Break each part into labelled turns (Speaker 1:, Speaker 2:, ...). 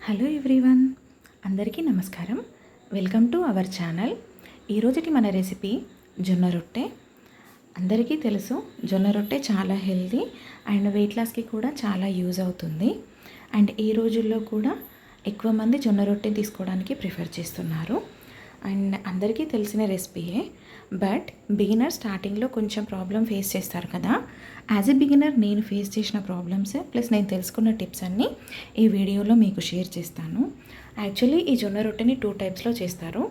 Speaker 1: Hello everyone, అందరికీ నమస్కారం. Welcome to our channel. ఈరోజుకి మన రెసిపీ జొన్న రొట్టె. అందరికీ తెలుసు జొన్న రొట్టె చాలా హెల్తీ అండ్ వెయిట్ లాస్కి కూడా చాలా యూజ్ అవుతుంది. అండ్ ఈ రోజుల్లో కూడా ఎక్కువ మంది జొన్న రొట్టె తీసుకోవడానికి ప్రిఫర్ చేస్తున్నారు. అండ్ అందరికీ తెలిసిన రెసిపీయే, బట్ బిగినర్ స్టార్టింగ్లో కొంచెం ప్రాబ్లం ఫేస్ చేస్తారు కదా. యాజ్ ఎ బిగినర్ నేను ఫేస్ చేసిన ప్రాబ్లమ్స్ ప్లస్ నేను తెలుసుకున్న టిప్స్ అన్నీ ఈ వీడియోలో మీకు షేర్ చేస్తాను. యాక్చువల్లీ ఈ జొన్న రొట్టెని 2 టైప్స్లో చేస్తారు.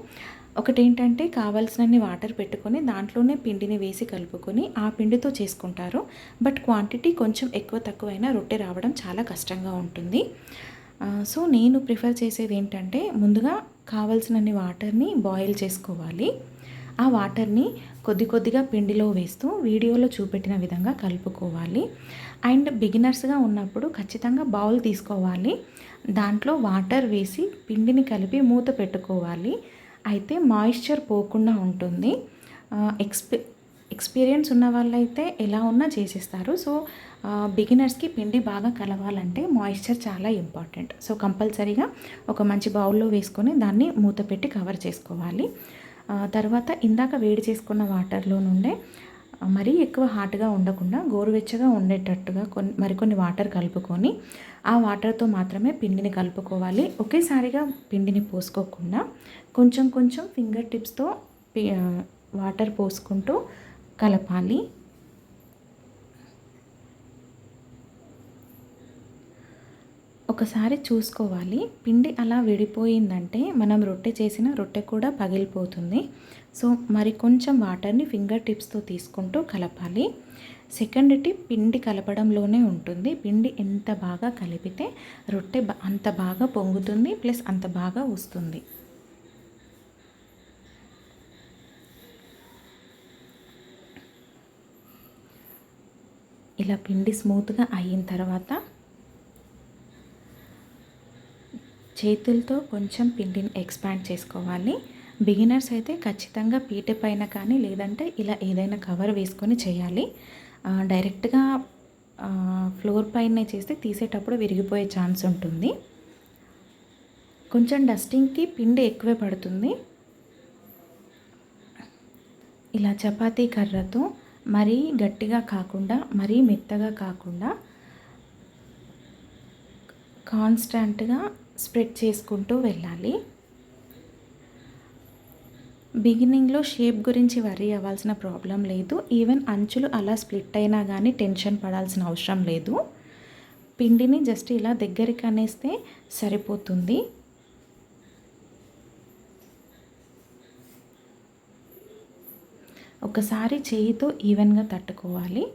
Speaker 1: ఒకటి ఏంటంటే కావాల్సినన్ని వాటర్ పెట్టుకొని దాంట్లోనే పిండిని వేసి కలుపుకొని ఆ పిండితో చేసుకుంటారు. బట్ క్వాంటిటీ కొంచెం ఎక్కువ తక్కువైనా రొట్టె రావడం చాలా కష్టంగా ఉంటుంది. సో నేను ప్రిఫర్ చేసేది ఏంటంటే ముందుగా కావాల్సినన్ని వాటర్ని బాయిల్ చేసుకోవాలి. ఆ వాటర్ని కొద్ది కొద్దిగా పిండిలో వేస్తూ వీడియోలో చూపెట్టిన విధంగా కలుపుకోవాలి. అండ్ బిగినర్స్గా ఉన్నప్పుడు ఖచ్చితంగా బౌల్ తీసుకోవాలి, దాంట్లో వాటర్ వేసి పిండిని కలిపి మూత పెట్టుకోవాలి. అయితే మాయిశ్చర్ పోకుండా ఉంటుంది. ఎక్స్పీరియన్స్ ఉన్న వాళ్ళైతే ఎలా ఉన్నా చేసేస్తారు. సో బిగినర్స్కి పిండి బాగా కలవాలంటే మాయిశ్చర్ చాలా ఇంపార్టెంట్. సో కంపల్సరీగా ఒక మంచి బౌల్లో వేసుకొని దాన్ని మూత పెట్టి కవర్ చేసుకోవాలి. తర్వాత ఇందాక వేడి చేసుకున్న వాటర్లో నుండే మరీ ఎక్కువ హాట్గా ఉండకుండా గోరువెచ్చగా ఉండేటట్టుగా మరికొన్ని వాటర్ కలుపుకొని ఆ వాటర్తో మాత్రమే పిండిని కలుపుకోవాలి. ఒకేసారిగా పిండిని పోసుకోకుండా కొంచెం కొంచెం ఫింగర్ టిప్స్తో వాటర్ పోసుకుంటూ కలపాలి. ఒకసారి చూసుకోవాలి. పిండి అలా విడిపోయిందంటే మనం రొట్టె చేసిన రొట్టె కూడా పగిలిపోతుంది. సో మరి కొంచెం వాటర్ని ఫింగర్ టిప్స్తో తీసుకుంటూ కలపాలి. సెకండ్ టిప్ పిండి కలపడంలోనే ఉంటుంది. పిండి ఎంత బాగా కలిపితే రొట్టె అంత బాగా పొంగుతుంది, ప్లస్ అంత బాగా వస్తుంది. ఇలా పిండి స్మూత్గా అయిన తర్వాత చేతులతో కొంచెం పిండిని ఎక్స్పాండ్ చేసుకోవాలి. బిగినర్స్ అయితే ఖచ్చితంగా పీట పైన కానీ లేదంటే ఇలా ఏదైనా కవర్ వేసుకొని చేయాలి. డైరెక్ట్గా ఫ్లోర్ పైన చేస్తే తీసేటప్పుడు విరిగిపోయే ఛాన్స్ ఉంటుంది. కొంచెం డస్టింగ్కి పిండి ఎక్కువే పడుతుంది. ఇలా చపాతీ కర్రతో మరీ గట్టిగా కాకుండా మరీ మెత్తగా కాకుండా కాన్స్టెంట్గా స్ప్రెడ్ చేసుకుంటూ వెళ్ళాలి. బిగినింగ్లో షేప్ గురించి వరీ అవ్వాల్సిన ప్రాబ్లం లేదు. ఈవెన్ అంచులు అలా స్ప్లిట్ అయినా కానీ టెన్షన్ పడాల్సిన అవసరం లేదు. పిండిని జస్ట్ ఇలా దగ్గరికి అనేస్తే సరిపోతుంది. ఒకసారి చేయితో ఈవెన్గా తట్టుకోవాలి.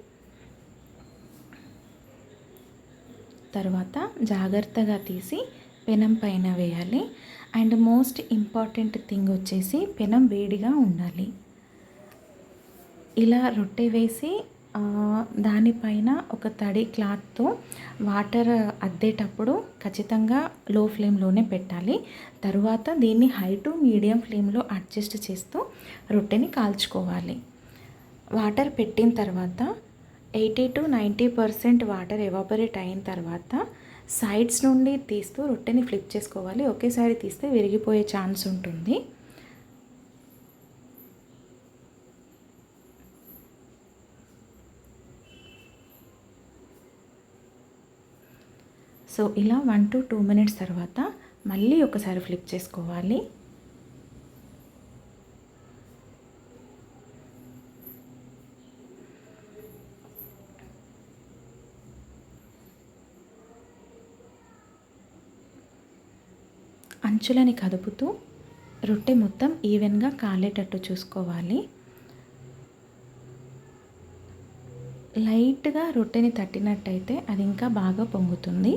Speaker 1: తర్వాత జాగ్రత్తగా తీసి పెనం పైన వేయాలి. అండ్ మోస్ట్ ఇంపార్టెంట్ థింగ్ వచ్చేసి పెనం వేడిగా ఉండాలి. ఇలా రొట్టె వేసి దానిపైన ఒక తడి క్లాత్తో వాటర్ అద్దేటప్పుడు ఖచ్చితంగా లో ఫ్లేమ్లోనే పెట్టాలి. తరువాత దీన్ని హై టు మీడియం ఫ్లేమ్లో అడ్జస్ట్ చేస్తూ రొట్టెని కాల్చుకోవాలి. వాటర్ పెట్టిన తర్వాత 80 to 90% వాటర్ ఎవాపరేట్ అయిన తర్వాత సైడ్స్ నుండి తీస్తూ రొట్టెని ఫ్లిప్ చేసుకోవాలి. ఒకేసారి తీస్తే విరిగిపోయే ఛాన్స్ ఉంటుంది. సో ఇలా 1 to 2 minutes తర్వాత మళ్ళీ ఒకసారి ఫ్లిప్ చేసుకోవాలి. అంచులని కదుపుతూ రొట్టె మొత్తం ఈవెన్గా కాలేటట్టు చూసుకోవాలి. లైట్గా రొట్టెని తట్టినట్టయితే అది ఇంకా బాగా పొంగుతుంది.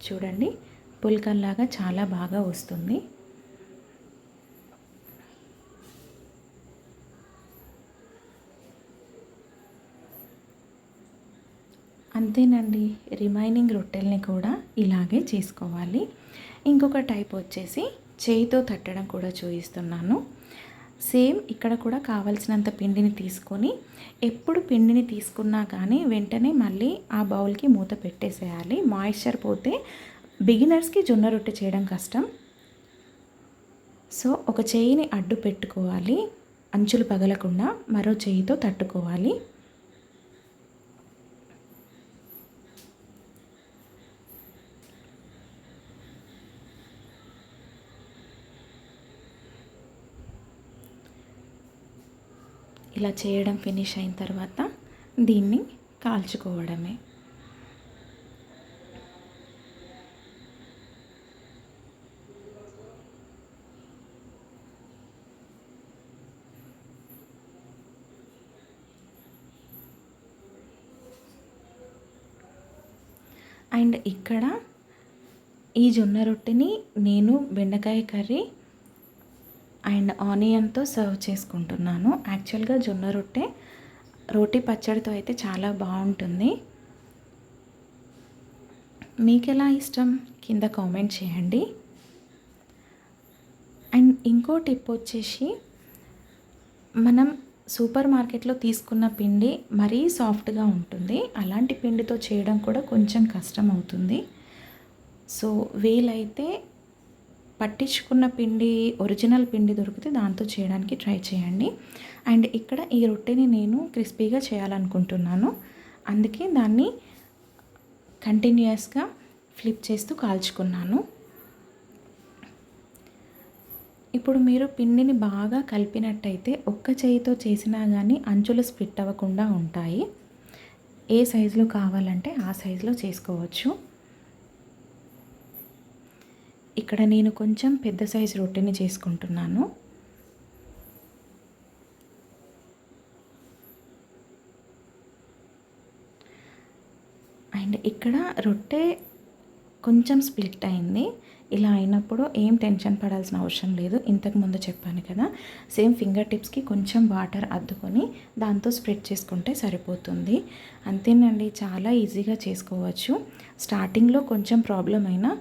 Speaker 1: చూడండి, పుల్కల్లాగా చాలా బాగా వస్తుంది. అంతేనండి, రిమైనింగ్ రొట్టెల్ని కూడా ఇలాగే చేసుకోవాలి. ఇంకొక టైప్ వచ్చేసి చేయితో తట్టడం కూడా చూపిస్తున్నాను. సేమ్ ఇక్కడ కూడా కావాల్సినంత పిండిని తీసుకొని ఎప్పుడు పిండిని తీసుకున్నా కానీ వెంటనే మళ్ళీ ఆ బౌల్కి మూత పెట్టేసేయాలి. మాయిశ్చర్ పోతే బిగినర్స్కి జొన్న రొట్టె చేయడం కష్టం. సో ఒక చేయిని అడ్డు పెట్టుకోవాలి, అంచులు పగలకుండా మరో చేయితో తట్టుకోవాలి. ఇలా చేయడం ఫినిష్ అయిన తర్వాత దీన్ని కాల్చుకోవడమే. అండ్ ఇక్కడ ఈ జొన్న రొట్టెని నేను బెండకాయ కర్రీ అండ్ ఆనియన్తో సర్వ్ చేసుకుంటున్నాను. యాక్చువల్గా జొన్న రొట్టె రోటి పచ్చడితో అయితే చాలా బాగుంటుంది. మీకు ఎలా ఇష్టం కింద కామెంట్ చేయండి. అండ్ ఇంకో టిప్ వచ్చేసి, మనం సూపర్ మార్కెట్లో తీసుకున్న పిండి మరీ సాఫ్ట్గా ఉంటుంది. అలాంటి పిండితో చేయడం కూడా కొంచెం కష్టం అవుతుంది. సో వీలైతే పట్టించుకున్న పిండి, ఒరిజినల్ పిండి దొరికితే దాంతో చేయడానికి ట్రై చేయండి. అండ్ ఇక్కడ ఈ రొట్టెని నేను క్రిస్పీగా చేయాలనుకుంటున్నాను. అందుకే దాన్ని కంటిన్యూస్గా ఫ్లిప్ చేస్తూ కాల్చుకున్నాను. ఇప్పుడు మీరు పిండిని బాగా కలిపినట్టయితే ఒక్క చేయితో చేసినా కానీ అంచులు స్ప్లిట్ అవ్వకుండా ఉంటాయి. ఏ సైజులో కావాలంటే ఆ సైజులో చేసుకోవచ్చు. ఇక్కడ నేను కొంచెం పెద్ద సైజు రొట్టెని చేసుకుంటున్నాను. అండ్ ఇక్కడ రొట్టె కొంచెం స్ప్లిట్ అయింది. ఇలా అయినప్పుడు ఏం టెన్షన్ పడాల్సిన అవసరం లేదు. ఇంతకుముందు చెప్పాను కదా, సేమ్ ఫింగర్ టిప్స్కి కొంచెం వాటర్ అద్దుకొని దాంతో స్ప్రెడ్ చేసుకుంటే సరిపోతుంది. అంతేనండి, చాలా ఈజీగా చేసుకోవచ్చు. స్టార్టింగ్లో కొంచెం ప్రాబ్లం అయినా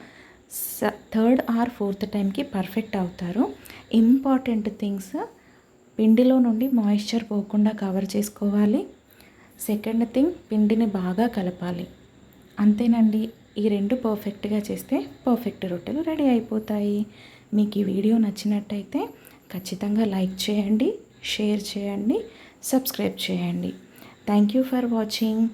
Speaker 1: థర్డ్ ఆర్ ఫోర్త్ టైంకి పర్ఫెక్ట్ అవుతారు. ఇంపార్టెంట్ థింగ్స్, పిండిలో నుండి మాయిశ్చర్ పోకుండా కవర్ చేసుకోవాలి. సెకండ్ థింగ్, పిండిని బాగా కలపాలి. అంతేనండి, ఈ రెండు పర్ఫెక్ట్గా చేస్తే పర్ఫెక్ట్ రొట్టెలు రెడీ అయిపోతాయి. మీకు ఈ వీడియో నచ్చినట్టయితే ఖచ్చితంగా లైక్ చేయండి, షేర్ చేయండి, సబ్స్క్రైబ్ చేయండి. Thank you for watching.